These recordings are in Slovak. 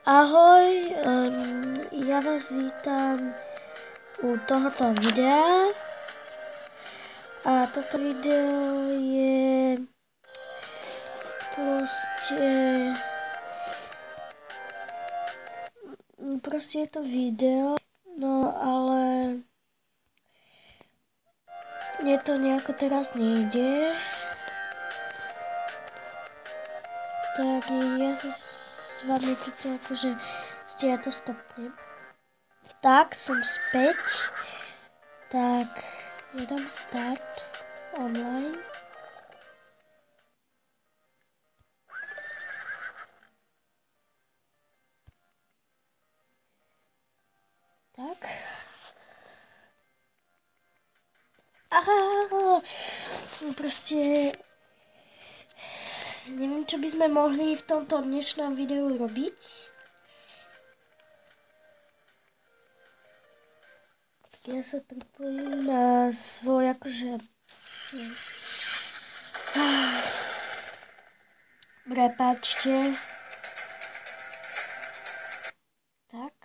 Ahoj, ja vás vítam u tohoto videa a toto video je proste je to video, no ale mne to nejako teraz nejde, tak ja sa s vami toto akože ja to stopnem. Tak, som späť. Tak, ja dám start online. Tak. Aha, proste neviem, čo by sme mohli v tomto dnešnom videu robiť. Ja sa pripojím na svoj, akože... Prepáčte. Tak.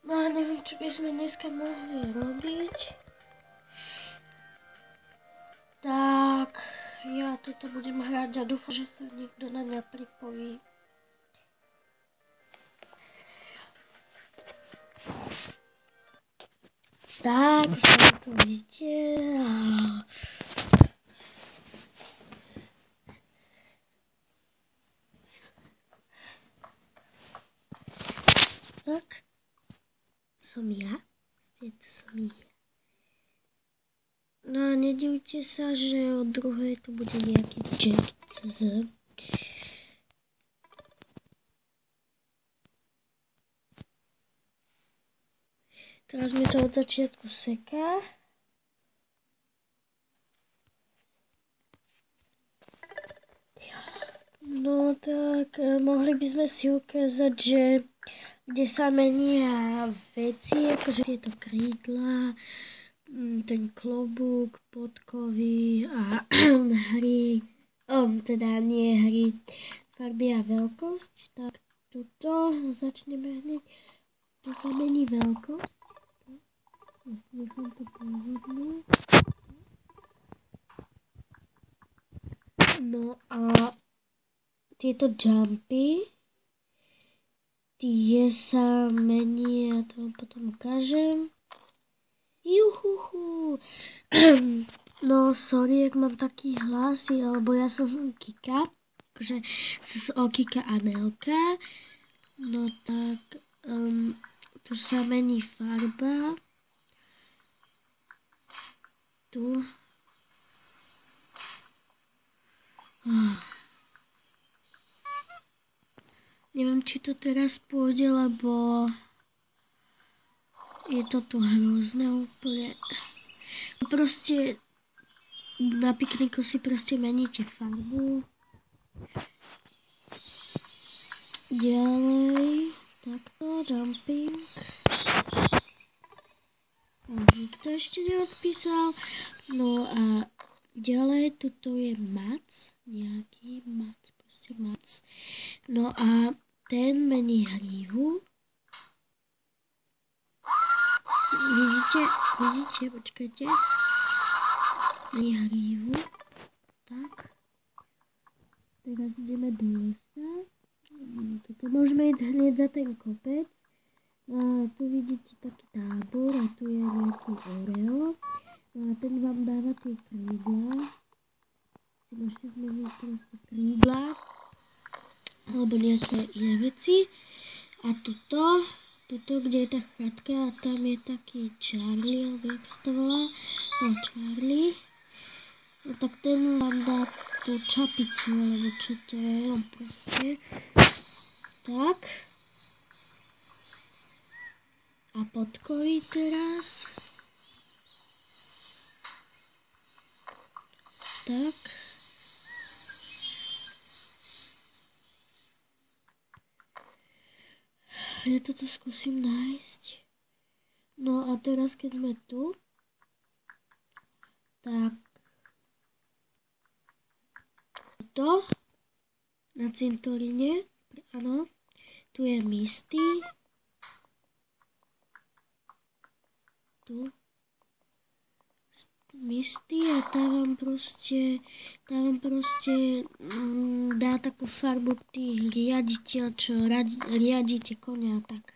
No a neviem, čo by sme dneska mohli robiť. Tak, ja toto budem hrať a dúfam, že sa niekto na mňa pripojí. Tak, tu vidíte. Tak, som ja. To som ja. No a nedivte sa, že od druhej tu bude nejaký Jack.cz. Teraz mi to od začiatku seká. No tak, mohli by sme si ukázať, že kde sa menia veci, akože tieto krídla, ten klobúk, podkovy a hry, teda nie hry, farby a veľkosť. Tak tuto začneme hneď, tu sa mení veľkosť. Nechám to pôvodnú. No a tieto jumpy, tie sa mení, ja to vám potom ukážem. Juhuhu. No sorry, ak mám taký hlas, alebo ja som Kika, akože som Kika Anelka. No tak, tu sa mení farba. Tu. Neviem, či to teraz pôjde, lebo je to tu hrozné úplne. Proste na pikniku si proste meníte farbu. Ďalej, takto, jumping. Nikto ešte neodpísal. No a ďalej, tuto je mac, nejaký mac, proste mac. No a ten mení hrívu. Vidíte, počkajte. Mení hrívu. Tak. Teraz ideme do lesa. Tuto môžeme ísť hneď za ten kopec. A tu vidíte taký tábor a tu je nejaký oreo. A ten vám dáva tie krídla. Si môžete zmeniť proste krídla. Alebo nejaké iné veci. A tuto, kde je tá chatka, a tam je taký Charlie, alebo jak sa to volá. No, Charlie. No tak ten vám dá tú čapicu, alebo čo to je, no proste. Tak. A podkovy teraz. Tak. Ja toto skúsim nájsť. No a teraz, keď sme tu, tak tuto na cintoríne, áno, tu je Misty, tu Misty a tá vám proste dá takú farbu tých riaditeľ, čo riadite konia, tak.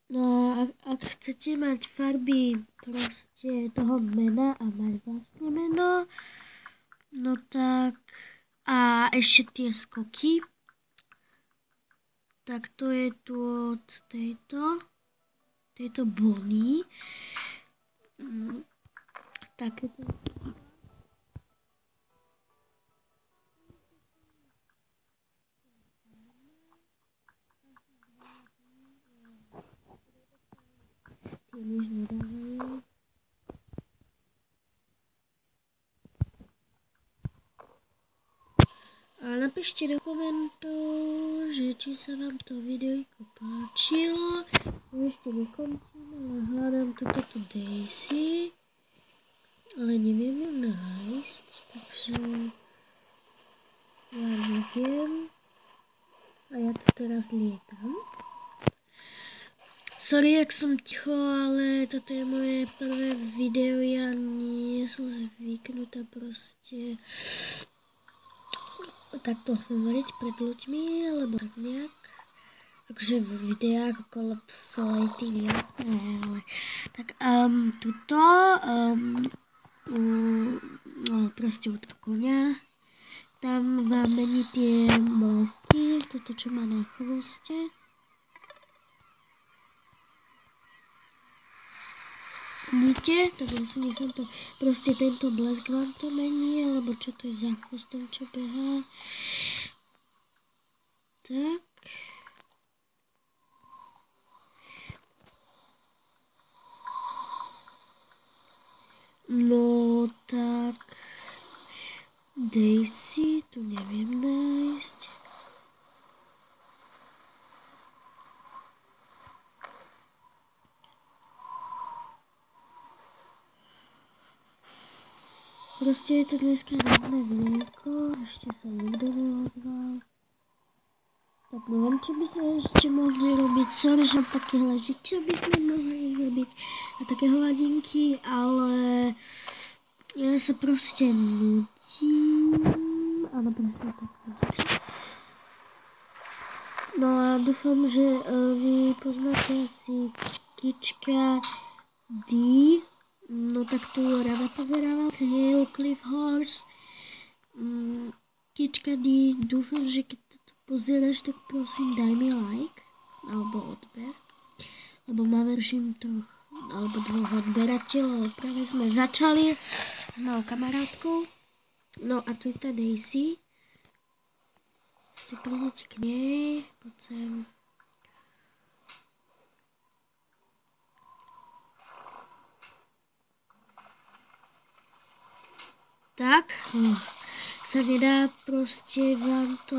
No a ak chcete mať farby proste toho mena a mať vlastne meno, no tak a ešte tie skoky, tak to je tu od tejto Bonnie. Takéto. Tie nič nedávajú. A napíšte do komentov, že či sa vám to videjko páčilo. Ešte nekončím, ale hľadám túto Daisy. Ale neviem ju nájsť, takže ja neviem. A ja tu teraz lietam. Sorry, ak som ticho, ale toto je moje prvé video, ja nie som zvyknutá proste takto hovoriť pred ľuďmi, alebo tak nejak. Takže v videách okolo Psolejty, jasné, ale tak tuto, proste od konia, tam vám mení tie blesky, toto čo má na chvoste. Vidíte? Tak ja si nechám to, proste tento blesk vám to mení, alebo čo to je za chvostom, čo behá. Tak. No tak, Daisy tu neviem nájsť. Proste je to dneska radné mlieko, ešte sa nikto neozval. Tak neviem, čo by sme ešte mohli robiť. Sorry, že mám také leží, čo by sme mohli robiť a také hovadinky, ale ja sa proste nudím. Áno, presne tak. No a dúfam, že vy poznáte asi Kička D. No tak tu rada pozerávam Hill Cliff Horse. Kička D, dúfam, že keď to pozeráš, tak prosím daj mi like alebo odber. Lebo máme tuším troch alebo dvoch odberateľov. Práve sme začali s malou kamarátkou. No a tu je tá Daisy. Si prídete k nej, poď sem. Tak, sa nedá, proste vám to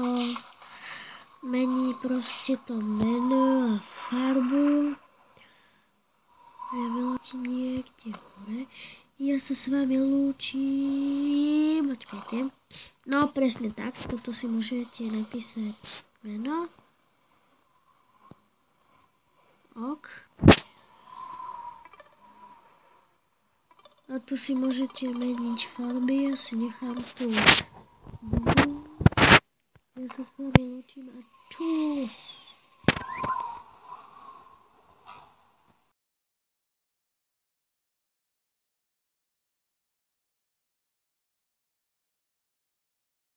mení proste to meno a farbu. Ja vyletím niekde hore. Ja sa s vami lúčim. Počkajte. No presne tak, toto si môžete napísať meno. Ok. A tu si môžete meniť farby, ja si nechám tu. Ja sa s vami lúčim a čus.